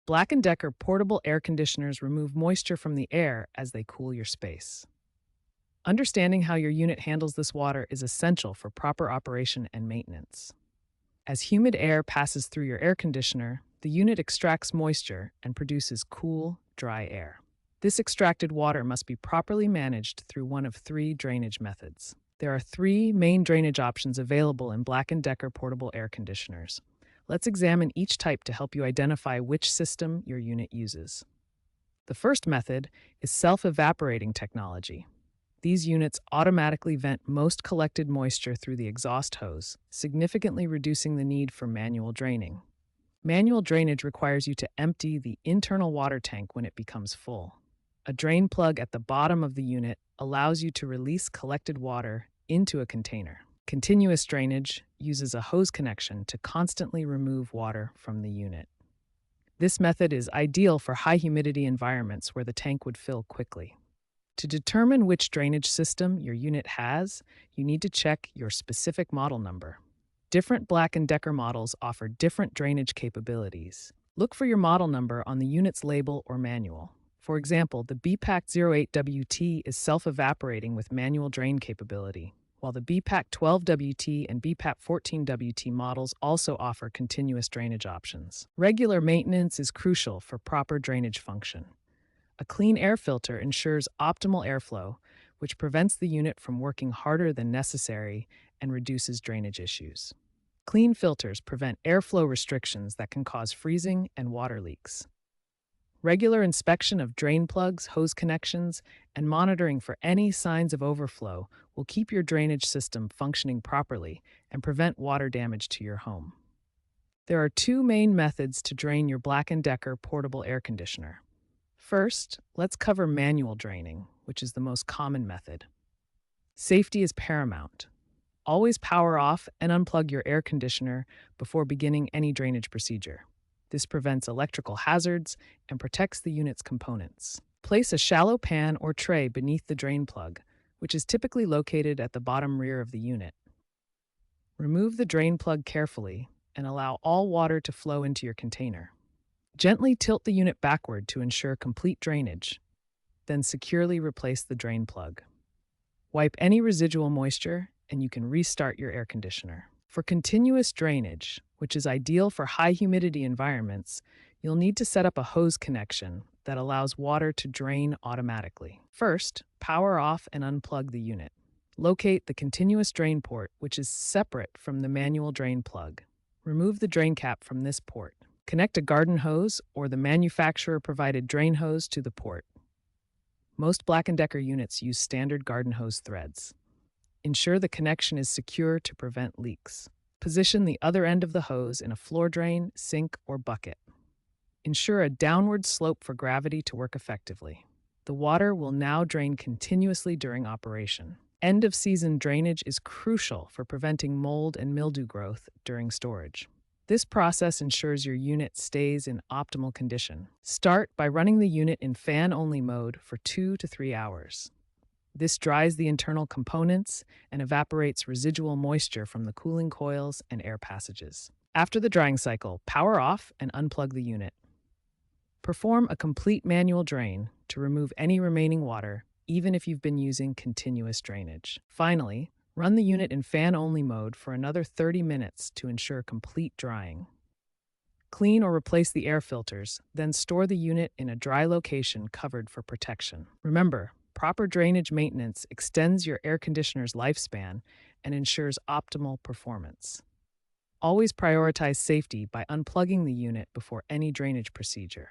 Black& Decker portable air conditioners remove moisture from the air as they cool your space. Understanding how your unit handles this water is essential for proper operation and maintenance. As humid air passes through your air conditioner, the unit extracts moisture and produces cool, dry air. This extracted water must be properly managed through one of three drainage methods. There are three main drainage options available in Black & Decker portable air conditioners. Let's examine each type to help you identify which system your unit uses. The first method is self-evaporating technology. These units automatically vent most collected moisture through the exhaust hose, significantly reducing the need for manual draining. Manual drainage requires you to empty the internal water tank when it becomes full. A drain plug at the bottom of the unit allows you to release collected water into a container. Continuous drainage uses a hose connection to constantly remove water from the unit. This method is ideal for high humidity environments where the tank would fill quickly. To determine which drainage system your unit has, you need to check your specific model number. Different Black & Decker models offer different drainage capabilities. Look for your model number on the unit's label or manual. For example, the BPAC08WT is self-evaporating with manual drain capability, while the BPAC12WT and BPAC14WT models also offer continuous drainage options. Regular maintenance is crucial for proper drainage function. A clean air filter ensures optimal airflow, which prevents the unit from working harder than necessary and reduces drainage issues. Clean filters prevent airflow restrictions that can cause freezing and water leaks. Regular inspection of drain plugs, hose connections, and monitoring for any signs of overflow will keep your drainage system functioning properly and prevent water damage to your home. There are two main methods to drain your Black & Decker portable air conditioner. First, let's cover manual draining, which is the most common method. Safety is paramount. Always power off and unplug your air conditioner before beginning any drainage procedure. This prevents electrical hazards and protects the unit's components. Place a shallow pan or tray beneath the drain plug, which is typically located at the bottom rear of the unit. Remove the drain plug carefully and allow all water to flow into your container. Gently tilt the unit backward to ensure complete drainage, then securely replace the drain plug. Wipe any residual moisture and you can restart your air conditioner. For continuous drainage, which is ideal for high humidity environments, you'll need to set up a hose connection that allows water to drain automatically. First, power off and unplug the unit. Locate the continuous drain port, which is separate from the manual drain plug. Remove the drain cap from this port. Connect a garden hose or the manufacturer-provided drain hose to the port. Most Black & Decker units use standard garden hose threads. Ensure the connection is secure to prevent leaks. Position the other end of the hose in a floor drain, sink, or bucket. Ensure a downward slope for gravity to work effectively. The water will now drain continuously during operation. End-of-season drainage is crucial for preventing mold and mildew growth during storage. This process ensures your unit stays in optimal condition. Start by running the unit in fan-only mode for 2 to 3 hours. This dries the internal components and evaporates residual moisture from the cooling coils and air passages. After the drying cycle, power off and unplug the unit. Perform a complete manual drain to remove any remaining water, even if you've been using continuous drainage. Finally, run the unit in fan-only mode for another 30 minutes to ensure complete drying. Clean or replace the air filters, then store the unit in a dry location covered for protection. Remember, proper drainage maintenance extends your air conditioner's lifespan and ensures optimal performance. Always prioritize safety by unplugging the unit before any drainage procedure.